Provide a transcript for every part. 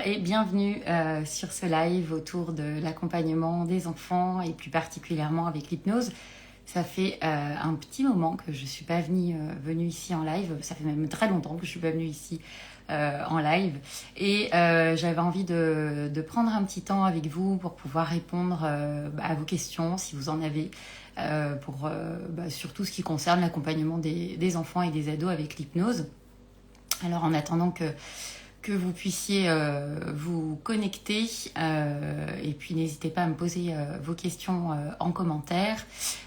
et bienvenue sur ce live autour de l'accompagnement des enfants et plus particulièrement avec l'hypnose. Ça fait un petit moment que je ne suis pas venue ici en live, ça fait même très longtemps que je ne suis pas venue ici en live et j'avais envie de prendre un petit temps avec vous pour pouvoir répondre à vos questions si vous en avez. Pour surtout ce qui concerne l'accompagnement des enfants et des ados avec l'hypnose. Alors en attendant que vous puissiez vous connecter et puis n'hésitez pas à me poser vos questions en commentaire.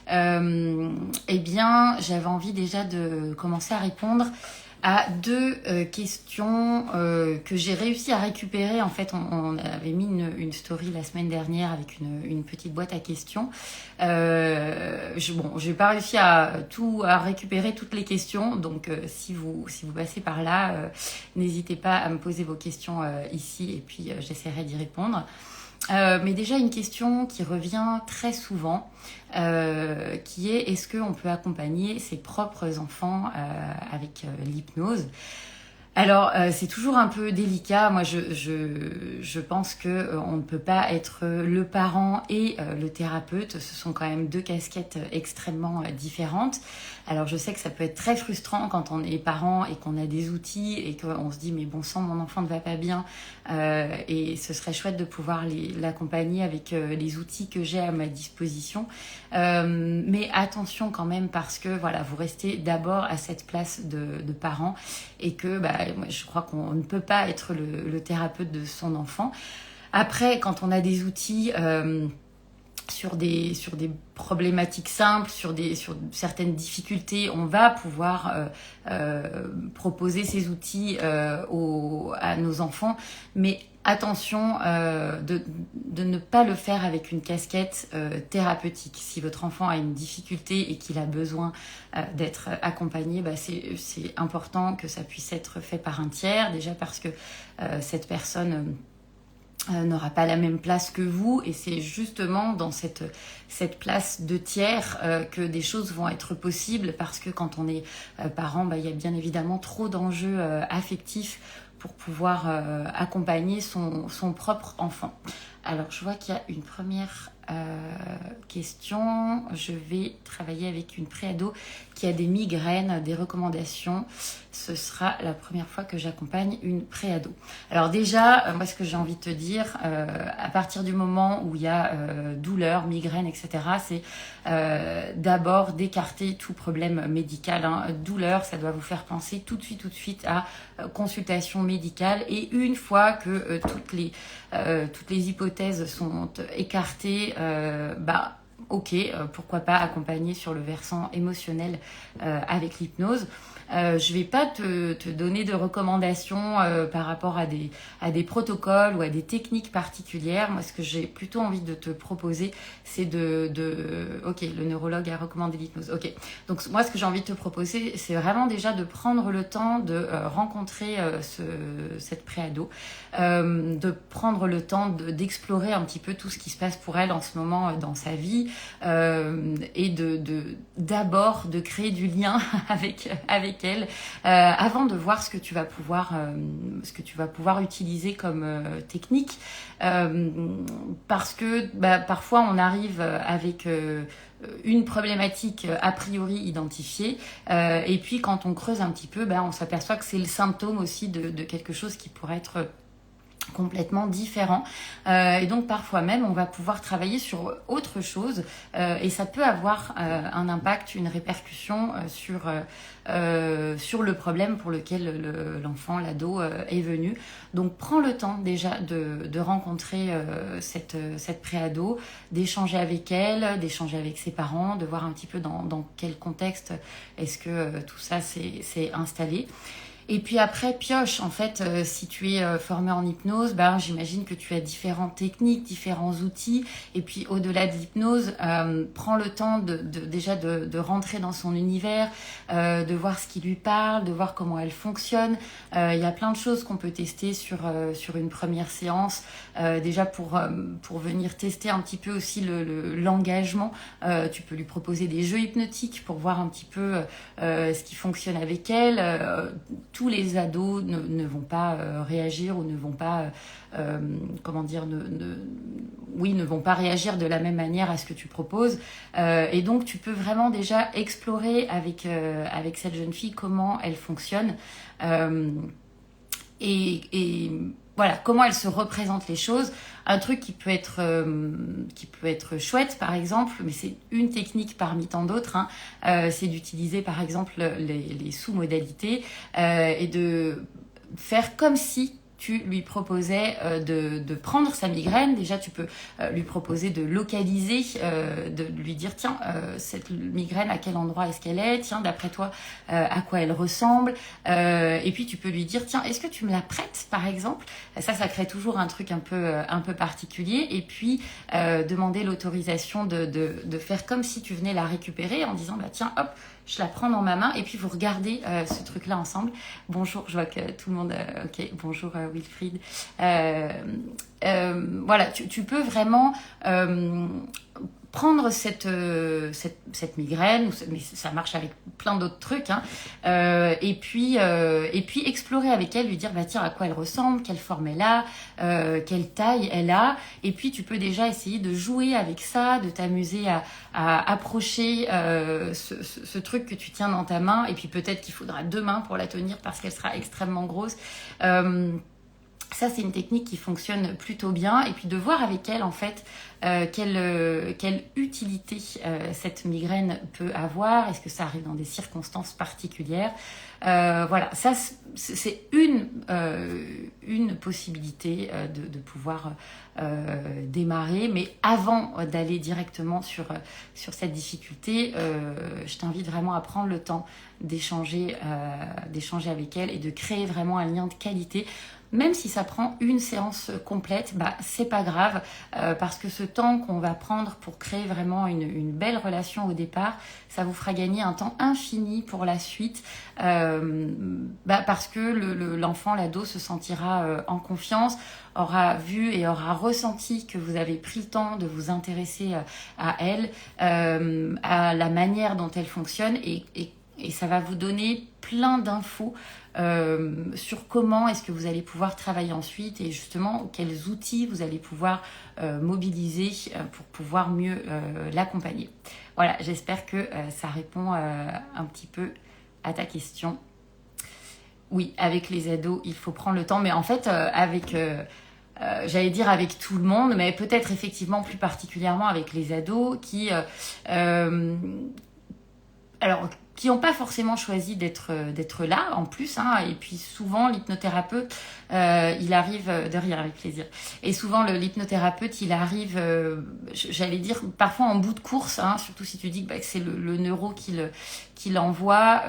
Eh bien, j'avais envie déjà de commencer à répondre à deux questions que j'ai réussi à récupérer. En fait, on avait mis une story la semaine dernière avec une petite boîte à questions. Je n'ai pas réussi à récupérer toutes les questions, donc si vous passez par là, n'hésitez pas à me poser vos questions ici et puis j'essaierai d'y répondre. Mais déjà une question qui revient très souvent, qui est est-ce qu'on peut accompagner ses propres enfants avec l'hypnose ? Alors, c'est toujours un peu délicat. Moi, je pense que on ne peut pas être le parent et le thérapeute. Ce sont quand même deux casquettes extrêmement différentes. Alors, je sais que ça peut être très frustrant quand on est parent et qu'on a des outils et qu'on se dit mais bon sang, mon enfant ne va pas bien et ce serait chouette de pouvoir l'accompagner avec les outils que j'ai à ma disposition. Mais attention quand même parce que voilà, vous restez d'abord à cette place de parent et que moi, je crois qu'on ne peut pas être le thérapeute de son enfant. Après, quand on a des outils sur des problématiques simples, sur certaines difficultés, on va pouvoir proposer ces outils à nos enfants, mais attention de ne pas le faire avec une casquette thérapeutique. Si votre enfant a une difficulté et qu'il a besoin d'être accompagné, c'est important que ça puisse être fait par un tiers, déjà parce que cette personne n'aura pas la même place que vous et c'est justement dans cette place de tiers que des choses vont être possibles parce que quand on est parent, il y a bien évidemment trop d'enjeux affectifs pour pouvoir accompagner son propre enfant. Alors je vois qu'il y a une première question. Je vais travailler avec une préado qui a des migraines, des recommandations. Ce sera la première fois que j'accompagne une préado. Alors déjà, moi ce que j'ai envie de te dire, à partir du moment où il y a douleur, migraine, etc., c'est d'abord d'écarter tout problème médical. Douleur, ça doit vous faire penser tout de suite à consultation médicale. Et une fois que toutes les hypothèses sont écartées, ok, pourquoi pas accompagner sur le versant émotionnel avec l'hypnose. Je vais pas te donner de recommandations par rapport à des protocoles ou à des techniques particulières. Moi, ce que j'ai plutôt envie de te proposer, c'est ok, le neurologue a recommandé l'hypnose. Ok, donc moi, ce que j'ai envie de te proposer, c'est vraiment déjà de prendre le temps de rencontrer cette préado, de prendre le temps d'explorer un petit peu tout ce qui se passe pour elle en ce moment dans sa vie et d'abord de créer du lien avec elle avant de voir ce que tu vas pouvoir utiliser comme technique parce que parfois on arrive avec une problématique a priori identifiée et puis quand on creuse un petit peu, on s'aperçoit que c'est le symptôme aussi de quelque chose qui pourrait être complètement différent et donc parfois même on va pouvoir travailler sur autre chose et ça peut avoir un impact, une répercussion sur le problème pour lequel l'enfant, l'ado est venu. Donc prends le temps déjà de rencontrer cette préado, d'échanger avec elle, d'échanger avec ses parents, de voir un petit peu dans quel contexte est-ce que tout ça s'est installé. Et puis après, pioche. En fait, si tu es formé en hypnose, j'imagine que tu as différentes techniques, différents outils. Et puis au-delà de l'hypnose, prends le temps déjà de rentrer dans son univers, de voir ce qui lui parle, de voir comment elle fonctionne. Il y a plein de choses qu'on peut tester sur une première séance. Déjà pour venir tester un petit peu aussi l'engagement. Tu peux lui proposer des jeux hypnotiques pour voir un petit peu ce qui fonctionne avec elle. tous les ados ne vont pas réagir ou ne vont pas, comment dire, ne vont pas réagir de la même manière à ce que tu proposes. Et donc, tu peux vraiment déjà explorer avec cette jeune fille comment elle fonctionne. Et voilà, comment elle se représente les choses. Un truc qui peut être chouette, par exemple, mais c'est une technique parmi tant d'autres, hein, c'est d'utiliser, par exemple, les sous-modalités et de faire comme si tu lui proposais de prendre sa migraine. Déjà, tu peux lui proposer de localiser, de lui dire, tiens, cette migraine, à quel endroit est-ce qu'elle est? Tiens, d'après toi, à quoi elle ressemble? Et puis, tu peux lui dire, tiens, est-ce que tu me la prêtes, par exemple? Ça crée toujours un truc un peu particulier. Et puis, demander l'autorisation de faire comme si tu venais la récupérer en disant, bah tiens, hop, je la prends dans ma main et puis vous regardez ce truc-là ensemble. Bonjour, je vois que tout le monde... ok, bonjour Wilfried. Voilà, tu peux vraiment prendre cette migraine, mais ça marche avec plein d'autres trucs, hein, et puis explorer avec elle, lui dire bah tiens, à quoi elle ressemble, quelle forme elle a, quelle taille elle a, et puis tu peux déjà essayer de jouer avec ça, de t'amuser à approcher ce truc que tu tiens dans ta main, et puis peut-être qu'il faudra 2 mains pour la tenir parce qu'elle sera extrêmement grosse. Ça, c'est une technique qui fonctionne plutôt bien. Et puis de voir avec elle, en fait, quelle utilité cette migraine peut avoir. Est-ce que ça arrive dans des circonstances particulières? Voilà, ça, c'est une possibilité de pouvoir démarrer. Mais avant d'aller directement sur cette difficulté, je t'invite vraiment à prendre le temps d'échanger avec elle et de créer vraiment un lien de qualité. Même si ça prend une séance complète, bah, c'est pas grave, parce que ce temps qu'on va prendre pour créer vraiment une belle relation au départ, ça vous fera gagner un temps infini pour la suite, parce que l'enfant, l'ado se sentira en confiance, aura vu et aura ressenti que vous avez pris le temps de vous intéresser à elle, à la manière dont elle fonctionne, et ça va vous donner plein d'infos sur comment est-ce que vous allez pouvoir travailler ensuite et justement quels outils vous allez pouvoir mobiliser pour pouvoir mieux l'accompagner. Voilà, j'espère que ça répond un petit peu à ta question. Oui, avec les ados, il faut prendre le temps, mais en fait, j'allais dire avec tout le monde, mais peut-être effectivement plus particulièrement avec les ados qui n'ont pas forcément choisi d'être là en plus, hein, et puis souvent l'hypnothérapeute il arrive de rien, avec plaisir, et souvent l'hypnothérapeute il arrive j'allais dire parfois en bout de course, hein, surtout si tu dis que c'est le neuro qui l'envoie.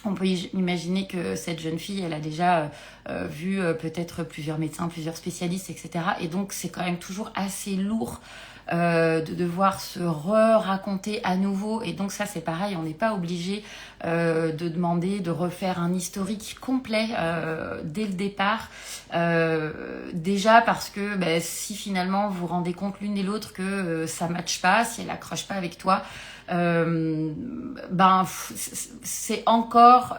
On peut imaginer que cette jeune fille, elle a déjà vu peut-être plusieurs médecins, plusieurs spécialistes, etc. Et donc, c'est quand même toujours assez lourd de devoir se raconter à nouveau. Et donc, ça, c'est pareil, on n'est pas obligé de demander de refaire un historique complet dès le départ. Déjà parce que si finalement vous vous rendez compte l'une et l'autre que ça ne matche pas, si elle accroche pas avec toi, c'est encore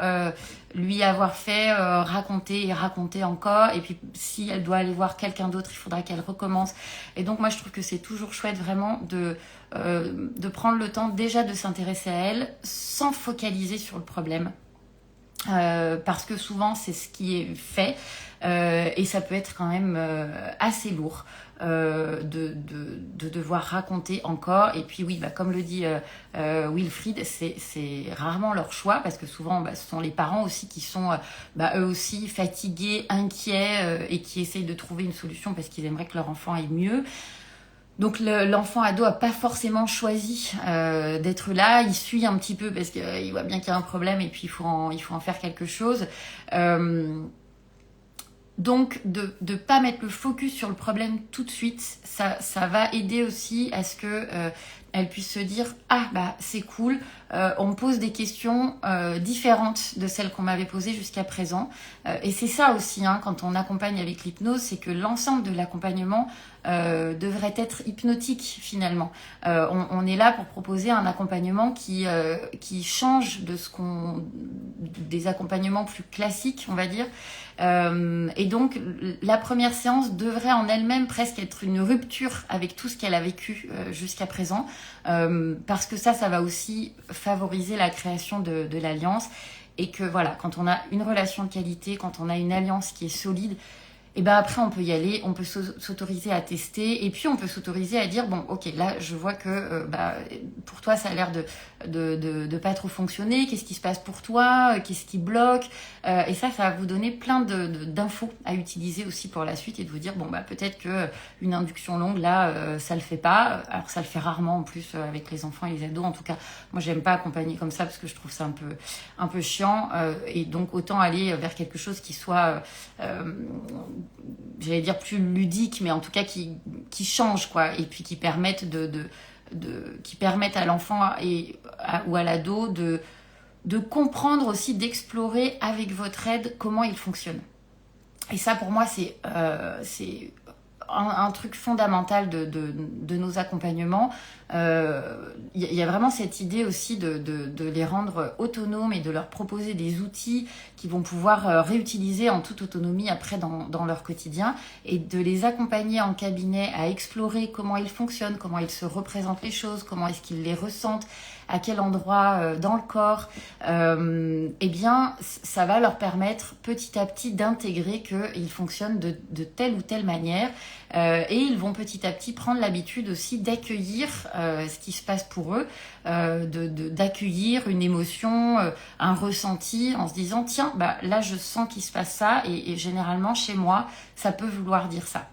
lui avoir fait raconter et raconter encore, et puis si elle doit aller voir quelqu'un d'autre, il faudra qu'elle recommence. Et donc moi je trouve que c'est toujours chouette vraiment de prendre le temps déjà de s'intéresser à elle sans focaliser sur le problème, parce que souvent c'est ce qui est fait, et ça peut être quand même assez lourd de devoir raconter encore. Et puis oui, comme le dit Wilfried, c'est rarement leur choix, parce que souvent ce sont les parents aussi qui sont eux aussi fatigués, inquiets, et qui essayent de trouver une solution parce qu'ils aimeraient que leur enfant aille mieux. Donc l'enfant ado a pas forcément choisi d'être là, il suit un petit peu parce qu'il voit bien qu'il y a un problème et puis il faut en faire quelque chose. Donc de pas mettre le focus sur le problème tout de suite, ça va aider aussi à ce que elle puisse se dire « Ah, bah c'est cool, on me pose des questions différentes de celles qu'on m'avait posées jusqu'à présent. » Et c'est ça aussi, hein, quand on accompagne avec l'hypnose, c'est que l'ensemble de l'accompagnement devrait être hypnotique finalement. On est là pour proposer un accompagnement qui change des accompagnements plus classiques, on va dire. Et donc, la première séance devrait en elle-même presque être une rupture avec tout ce qu'elle a vécu jusqu'à présent, parce que ça va aussi favoriser la création de l'alliance. Et que voilà, quand on a une relation de qualité, quand on a une alliance qui est solide, et ben après on peut y aller, on peut s'autoriser à tester, et puis on peut s'autoriser à dire bon ok, là je vois que pour toi ça a l'air de pas trop fonctionner, qu'est-ce qui se passe pour toi, qu'est-ce qui bloque, et ça va vous donner plein d'infos à utiliser aussi pour la suite, et de vous dire bon bah peut-être que une induction longue là ça le fait pas. Alors ça le fait rarement en plus avec les enfants et les ados, en tout cas moi j'aime pas accompagner comme ça parce que je trouve ça un peu chiant, et donc autant aller vers quelque chose qui soit j'allais dire plus ludique, mais en tout cas qui change quoi, et puis qui permettent qui permettent à l'enfant ou à l'ado de comprendre aussi, d'explorer avec votre aide comment il fonctionne. Et ça pour moi c'est un truc fondamental de nos accompagnements. Y a vraiment cette idée aussi de les rendre autonomes et de leur proposer des outils qu'ils vont pouvoir réutiliser en toute autonomie après dans leur quotidien, et de les accompagner en cabinet à explorer comment ils fonctionnent, comment ils se représentent les choses, comment est-ce qu'ils les ressentent, à quel endroit dans le corps. Eh bien, ça va leur permettre petit à petit d'intégrer qu'ils fonctionnent de telle ou telle manière, et ils vont petit à petit prendre l'habitude aussi d'accueillir ce qui se passe pour eux, d'accueillir une émotion, un ressenti, en se disant tiens, bah, là je sens qu'il se passe ça, et généralement chez moi ça peut vouloir dire ça.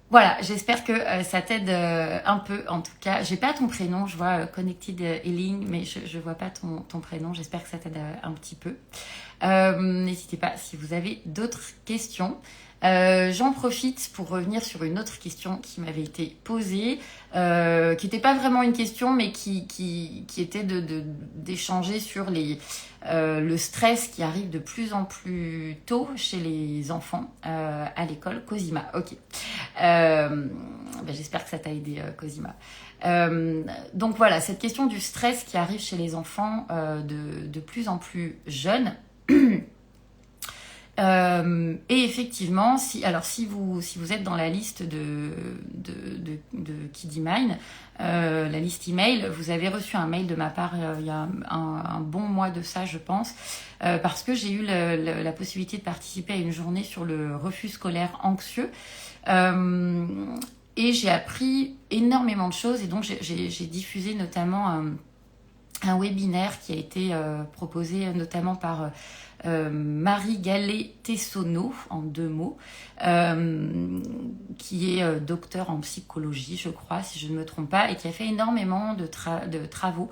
Voilà, j'espère que ça t'aide un peu, en tout cas. J'ai pas ton prénom, je vois Connected Healing, mais je vois pas ton prénom. J'espère que ça t'aide un petit peu. N'hésitez pas si vous avez d'autres questions. J'en profite pour revenir sur une autre question qui m'avait été posée, qui n'était pas vraiment une question, mais qui était d'échanger sur le stress qui arrive de plus en plus tôt chez les enfants à l'école. Cosima, ok. J'espère que ça t'a aidé, Cosima. Donc voilà, cette question du stress qui arrive chez les enfants de plus en plus jeunes. Et effectivement, si vous êtes dans la liste de Kiddy Mind, la liste email, vous avez reçu un mail de ma part il y a un bon mois de ça, je pense, parce que j'ai eu la possibilité de participer à une journée sur le refus scolaire anxieux. Et j'ai appris énormément de choses, et donc j'ai diffusé notamment un webinaire qui a été proposé notamment par Marie Gallet-Tessonneau, en 2 mots, qui est docteur en psychologie, je crois, si je ne me trompe pas, et qui a fait énormément de travaux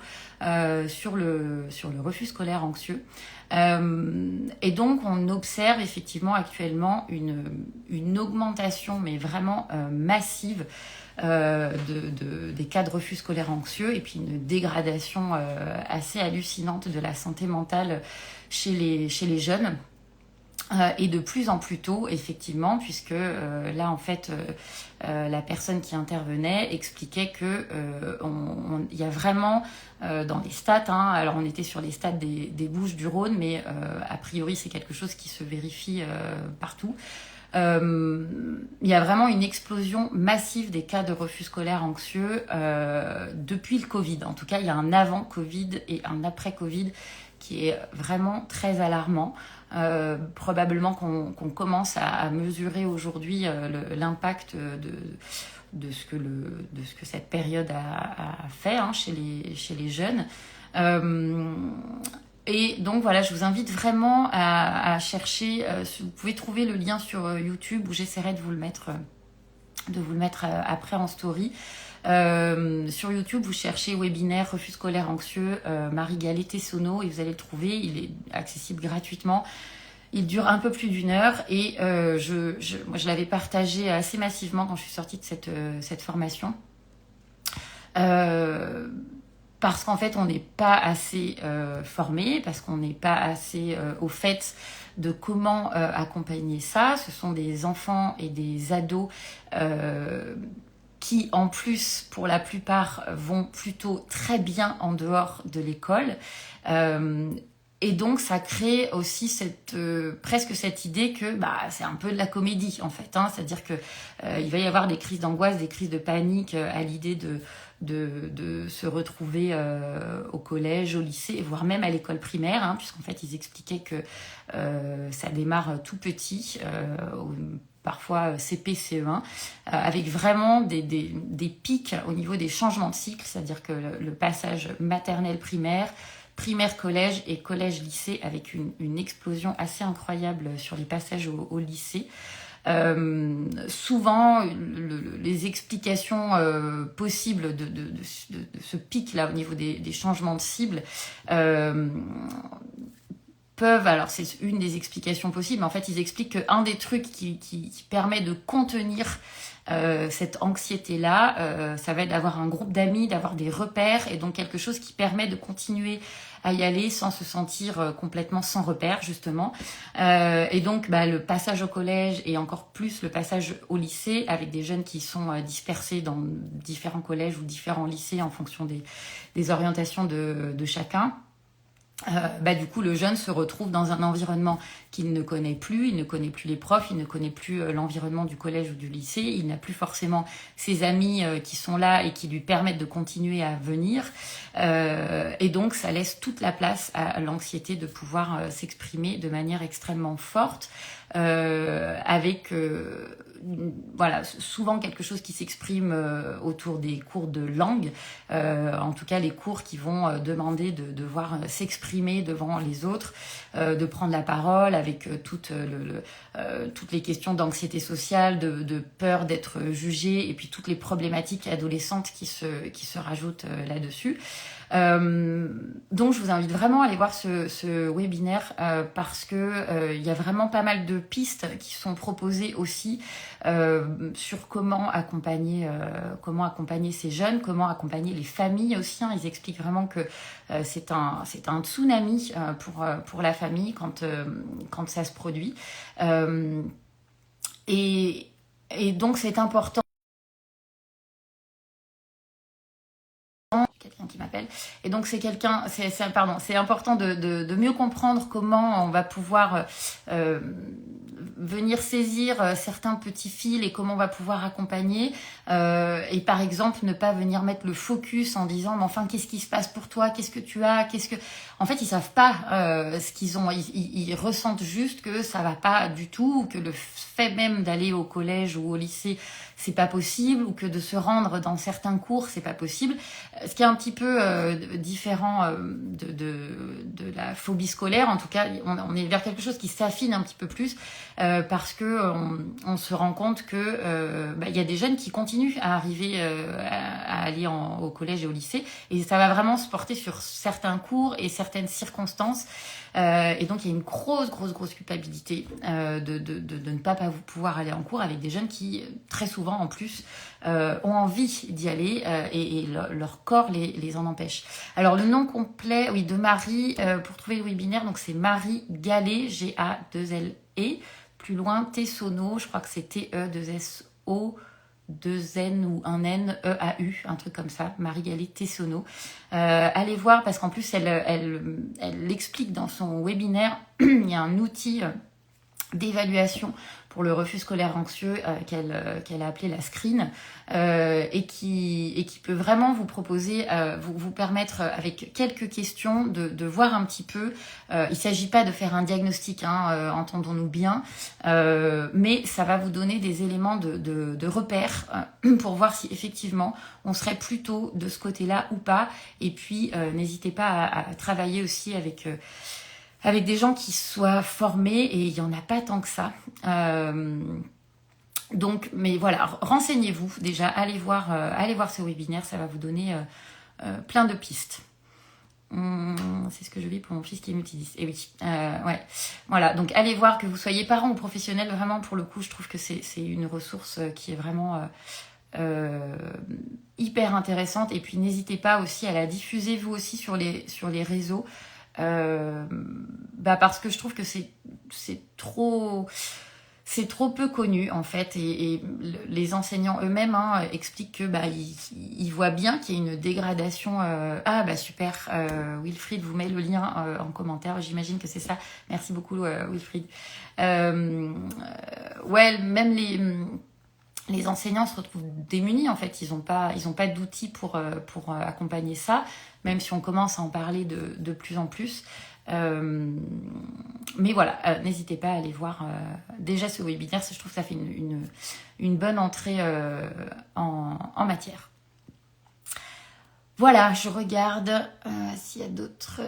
sur le refus scolaire anxieux. Et donc, on observe effectivement actuellement une augmentation, mais vraiment massive, des cas de refus scolaire anxieux, et puis une dégradation assez hallucinante de la santé mentale chez les jeunes, et de plus en plus tôt effectivement, puisque là en fait la personne qui intervenait expliquait que il y a vraiment dans les stats, hein, alors on était sur les stats des Bouches-du-Rhône, mais a priori c'est quelque chose qui se vérifie partout. Il y a vraiment une explosion massive des cas de refus scolaire anxieux depuis le Covid. En tout cas, il y a un avant Covid et un après Covid qui est vraiment très alarmant. Probablement qu'on commence à mesurer aujourd'hui l'impact de ce que cette période a fait, hein, chez les jeunes. Et donc voilà, je vous invite vraiment à chercher. Vous pouvez trouver le lien sur YouTube, où j'essaierai de vous le mettre après en story. Sur YouTube, vous cherchez webinaire refus scolaire anxieux, Marie Gallet-Tessonneau, et vous allez le trouver. Il est accessible gratuitement. Il dure un peu plus d'1 heure, et moi je l'avais partagé assez massivement quand je suis sortie de cette formation. Parce qu'en fait, on n'est pas assez formé, parce qu'on n'est pas assez au fait de comment accompagner ça. Ce sont des enfants et des ados qui, en plus, pour la plupart, vont plutôt très bien en dehors de l'école. Et donc, ça crée aussi presque cette idée que c'est un peu de la comédie, en fait. C'est-à-dire que il va y avoir des crises d'angoisse, des crises de panique à l'idée de se retrouver au collège, au lycée, voire même à l'école primaire, puisqu'en fait, ils expliquaient que ça démarre tout petit, parfois CP, CE1, avec vraiment des pics au niveau des changements de cycle, c'est-à-dire que le passage maternelle-primaire, primaire-collège et collège-lycée, avec une explosion assez incroyable sur les passages au lycée. Souvent, les explications possibles de ce pic-là au niveau des changements de cible peuvent, alors c'est une des explications possibles, mais en fait ils expliquent qu'un des trucs qui permet de contenir cette anxiété-là, ça va être d'avoir un groupe d'amis, d'avoir des repères, et donc quelque chose qui permet de continuer à y aller sans se sentir complètement sans repère, justement. Et donc le passage au collège et encore plus le passage au lycée, avec des jeunes qui sont dispersés dans différents collèges ou différents lycées en fonction des orientations de chacun. Du coup, le jeune se retrouve dans un environnement qu'il ne connaît plus, il ne connaît plus les profs, il ne connaît plus l'environnement du collège ou du lycée, il n'a plus forcément ses amis qui sont là et qui lui permettent de continuer à venir. Et donc, ça laisse toute la place à l'anxiété de pouvoir s'exprimer de manière extrêmement forte, avec souvent quelque chose qui s'exprime autour des cours de langue, en tout cas les cours qui vont demander de devoir s'exprimer devant les autres, de prendre la parole avec toutes les questions d'anxiété sociale, de peur d'être jugé, et puis toutes les problématiques adolescentes qui se rajoutent là-dessus. Donc je vous invite vraiment à aller voir ce webinaire parce que il y a vraiment pas mal de pistes qui sont proposées aussi sur comment accompagner ces jeunes, comment accompagner les familles aussi. Ils expliquent vraiment que c'est un tsunami pour la famille quand ça se produit. Et donc c'est important. Quelqu'un qui m'appelle. Et donc c'est important de mieux comprendre comment on va pouvoir venir saisir certains petits fils et comment on va pouvoir accompagner. Et par exemple, ne pas venir mettre le focus en disant mais enfin qu'est-ce qui se passe pour toi, qu'est-ce que tu as, en fait ils savent pas ce qu'ils ont, ils ressentent juste que ça va pas du tout, ou que le fait même d'aller au collège ou au lycée c'est pas possible, ou que de se rendre dans certains cours c'est pas possible, ce qui est un petit peu différent de la phobie scolaire. En tout cas, on est vers quelque chose qui s'affine un petit peu plus parce que on se rend compte que y a des jeunes qui continuent à arriver à aller au collège et au lycée, et ça va vraiment se porter sur certains cours et certaines circonstances. Et donc il y a une grosse culpabilité de ne pas pouvoir aller en cours avec des jeunes qui très souvent en plus ont envie d'y aller et leur corps les en empêche. Alors le nom complet de Marie, pour trouver le webinaire, donc c'est Marie Gallet, G-A-2-L-E, plus loin Tessonneau, je crois que c'est T-E-2-S-O 2N ou un N, E-A-U, un truc comme ça, Marie Gallet Tessonneau. Allez voir, parce qu'en plus elle explique dans son webinaire, il y a un outil d'évaluation pour le refus scolaire anxieux qu'elle a appelé la screen, et qui peut vraiment vous proposer, vous permettre avec quelques questions de voir un petit peu. Il ne s'agit pas de faire un diagnostic, entendons-nous bien, mais ça va vous donner des éléments de repère pour voir si effectivement on serait plutôt de ce côté-là ou pas. Et puis n'hésitez pas à travailler aussi avec des gens qui soient formés, et il n'y en a pas tant que ça. Donc, mais voilà, renseignez-vous déjà, allez voir ce webinaire, ça va vous donner plein de pistes. C'est ce que je vis pour mon fils qui m'utilise. Et oui, ouais. Voilà, donc allez voir, que vous soyez parents ou professionnels, vraiment pour le coup, je trouve que c'est une ressource qui est vraiment hyper intéressante. Et puis n'hésitez pas aussi à la diffuser vous aussi sur les réseaux, parce que je trouve que c'est trop peu connu en fait, et les enseignants eux-mêmes expliquent que ils voient bien qu'il y a une dégradation. Super, Wilfried vous met le lien en commentaire, j'imagine que c'est ça. Merci beaucoup Wilfried. Même les enseignants se retrouvent démunis en fait, ils ont pas d'outils pour accompagner ça, même si on commence à en parler de plus en plus. Mais voilà, n'hésitez pas à aller voir déjà ce webinaire, je trouve que ça fait une bonne entrée en matière. Voilà, je regarde s'il y a d'autres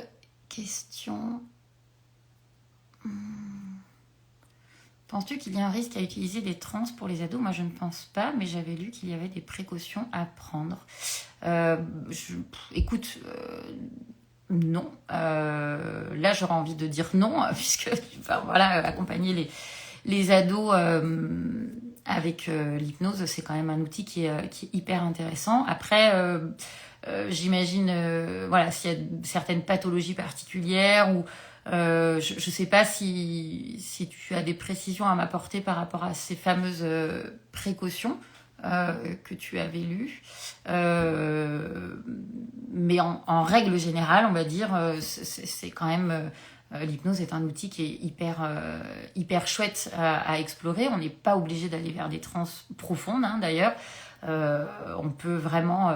questions. Penses-tu qu'il y a un risque à utiliser des trans pour les ados? Moi, je ne pense pas, mais j'avais lu qu'il y avait des précautions à prendre. Écoute, non. Là, j'aurais envie de dire non, puisque accompagner les ados avec l'hypnose, c'est quand même un outil qui est hyper intéressant. Après, j'imagine, s'il y a certaines pathologies particulières ou je ne sais pas si tu as des précisions à m'apporter par rapport à ces fameuses précautions que tu avais lues. Mais en règle générale, on va dire, c'est quand même... l'hypnose est un outil qui est hyper chouette à explorer. On n'est pas obligé d'aller vers des trans profondes, d'ailleurs. On peut vraiment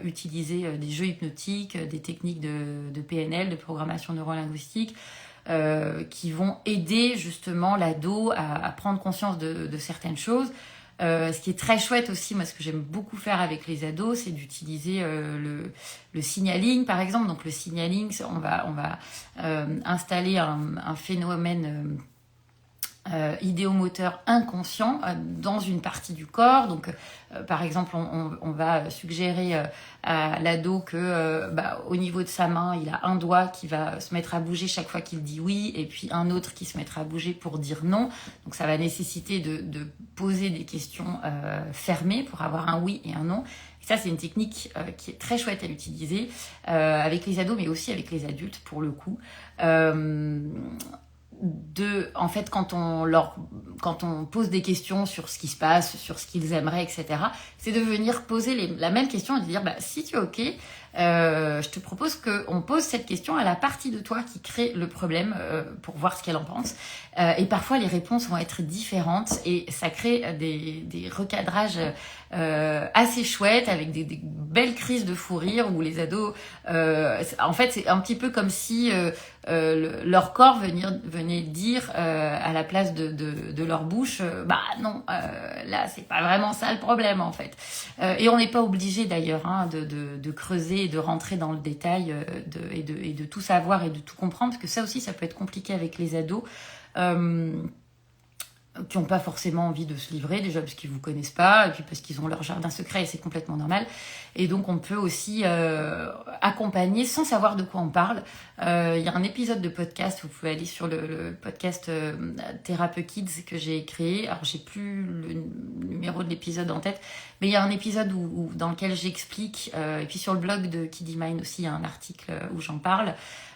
utiliser des jeux hypnotiques, des techniques de PNL, de programmation neurolinguistique, qui vont aider justement l'ado à prendre conscience de certaines choses. Ce qui est très chouette aussi, moi ce que j'aime beaucoup faire avec les ados, c'est d'utiliser le signaling par exemple. Donc le signaling, on va installer un phénomène idéomoteur inconscient dans une partie du corps. Donc par exemple on va suggérer à l'ado que au niveau de sa main il a un doigt qui va se mettre à bouger chaque fois qu'il dit oui, et puis un autre qui se mettra à bouger pour dire non. Donc ça va nécessiter de poser des questions fermées pour avoir un oui et un non. Et ça c'est une technique qui est très chouette à utiliser avec les ados, mais aussi avec les adultes pour le coup. En fait, quand on pose des questions sur ce qui se passe, sur ce qu'ils aimeraient, etc., c'est de venir poser la même question et de dire si tu es OK, je te propose qu'on pose cette question à la partie de toi qui crée le problème pour voir ce qu'elle en pense. Et parfois, les réponses vont être différentes et ça crée des recadrages assez chouettes avec des belles crises de fou rire où les ados... en fait, c'est un petit peu comme si leur corps venait dire à la place de leur bouche non, là, c'est pas vraiment ça le problème en fait. Et on n'est pas obligé d'ailleurs de creuser et de rentrer dans le détail et de tout savoir et de tout comprendre, parce que ça aussi, ça peut être compliqué avec les ados qui n'ont pas forcément envie de se livrer, déjà parce qu'ils ne vous connaissent pas, et puis parce qu'ils ont leur jardin secret, et c'est complètement normal. Et donc on peut aussi accompagner sans savoir de quoi on parle. Il y a un épisode de podcast, vous pouvez aller sur le podcast Thérapeute Kids que j'ai créé. Alors j'ai plus le numéro de l'épisode en tête, mais il y a un épisode dans lequel j'explique, et puis sur le blog de Kiddy Mind aussi, il y a un article où j'en parle.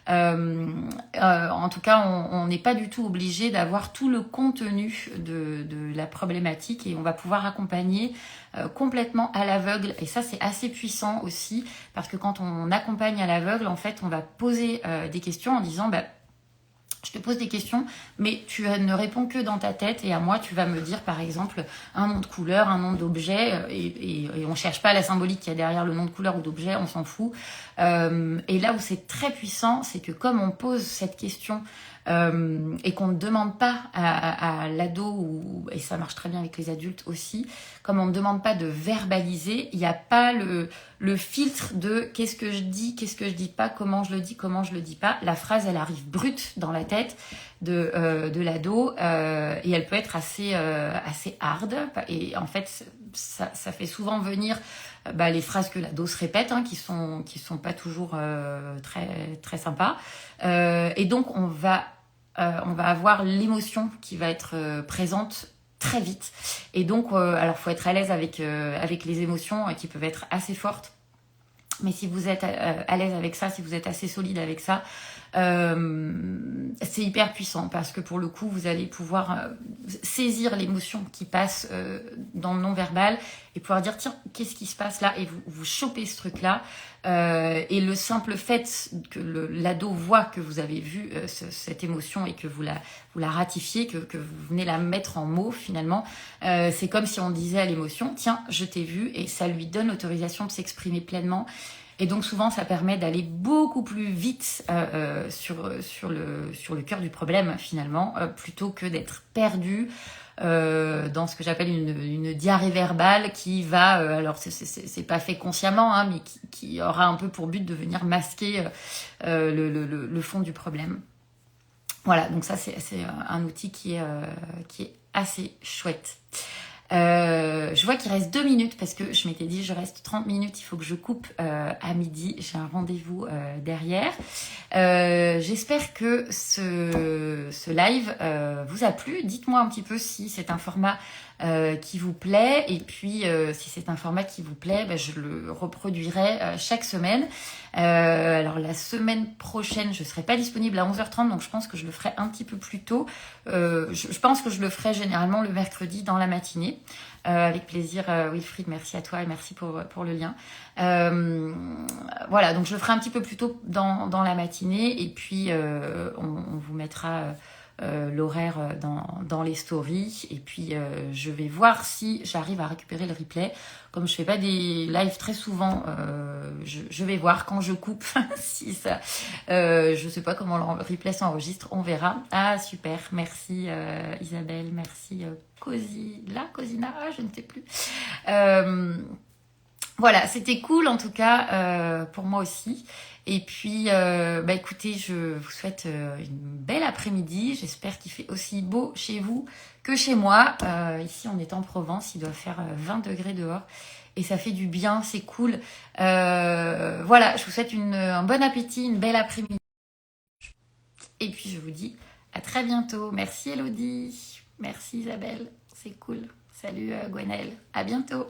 En tout cas, on n'est pas du tout obligé d'avoir tout le contenu de la problématique, et on va pouvoir accompagner complètement à l'aveugle. Et ça, c'est assez puissant aussi, parce que quand on accompagne à l'aveugle, en fait, on va poser des questions en disant je te pose des questions, mais tu ne réponds que dans ta tête, et à moi, tu vas me dire, par exemple, un nom de couleur, un nom d'objet, et on ne cherche pas la symbolique qu'il y a derrière le nom de couleur ou d'objet, on s'en fout. Et là où c'est très puissant, c'est que comme on pose cette question et qu'on ne demande pas à l'ado, et ça marche très bien avec les adultes aussi, comme on ne demande pas de verbaliser, il n'y a pas le filtre de qu'est-ce que je dis pas, comment je le dis pas. La phrase, elle arrive brute dans la tête de l'ado, et elle peut être assez hard. Et en fait, ça fait souvent venir les phrases que l'ado se répète, qui sont pas toujours très très sympas. Et donc on va avoir l'émotion qui va être présente très vite. Et donc, alors faut être à l'aise avec les émotions qui peuvent être assez fortes. Mais si vous êtes à l'aise avec ça, si vous êtes assez solide avec ça, c'est hyper puissant parce que pour le coup, vous allez pouvoir saisir l'émotion qui passe dans le non-verbal et pouvoir dire tiens, qu'est-ce qui se passe là et vous chopez ce truc-là. Et le simple fait que l'ado voit que vous avez vu cette émotion et que vous la ratifiez, que vous venez la mettre en mots finalement, c'est comme si on disait à l'émotion tiens, je t'ai vu, et ça lui donne l'autorisation de s'exprimer pleinement. Et donc souvent, ça permet d'aller beaucoup plus vite sur le cœur du problème finalement, plutôt que d'être perdu dans ce que j'appelle une diarrhée verbale qui va, alors c'est pas fait consciemment, hein, mais qui aura un peu pour but de venir masquer le fond du problème. Voilà, donc ça c'est un outil qui est assez chouette. Je vois qu'il reste 2 minutes parce que je m'étais dit je reste 30 minutes, il faut que je coupe à midi, j'ai un rendez-vous derrière. J'espère que ce live vous a plu. Dites-moi un petit peu si c'est un format qui vous plaît, et puis si c'est un format qui vous plaît, je le reproduirai chaque semaine. Alors la semaine prochaine je serai pas disponible à 11h30, donc je pense que je le ferai un petit peu plus tôt. Je pense que je le ferai généralement le mercredi dans la matinée. Avec plaisir, Wilfried, merci à toi et merci pour le lien. Voilà, donc je le ferai un petit peu plus tôt dans la matinée, et puis on vous mettra l'horaire dans les stories, et puis je vais voir si j'arrive à récupérer le replay. Comme je fais pas des lives très souvent, je vais voir quand je coupe si ça, je sais pas comment le replay s'enregistre, on verra. Ah super, merci Isabelle, merci Cosina, je ne sais plus. Voilà, c'était cool en tout cas pour moi aussi. Et puis, écoutez, je vous souhaite une belle après-midi. J'espère qu'il fait aussi beau chez vous que chez moi. Ici, on est en Provence, il doit faire 20 degrés dehors. Et ça fait du bien, c'est cool. Voilà, je vous souhaite un bon appétit, une belle après-midi. Et puis, je vous dis à très bientôt. Merci Elodie, merci Isabelle, c'est cool. Salut Gwenaëlle, à bientôt.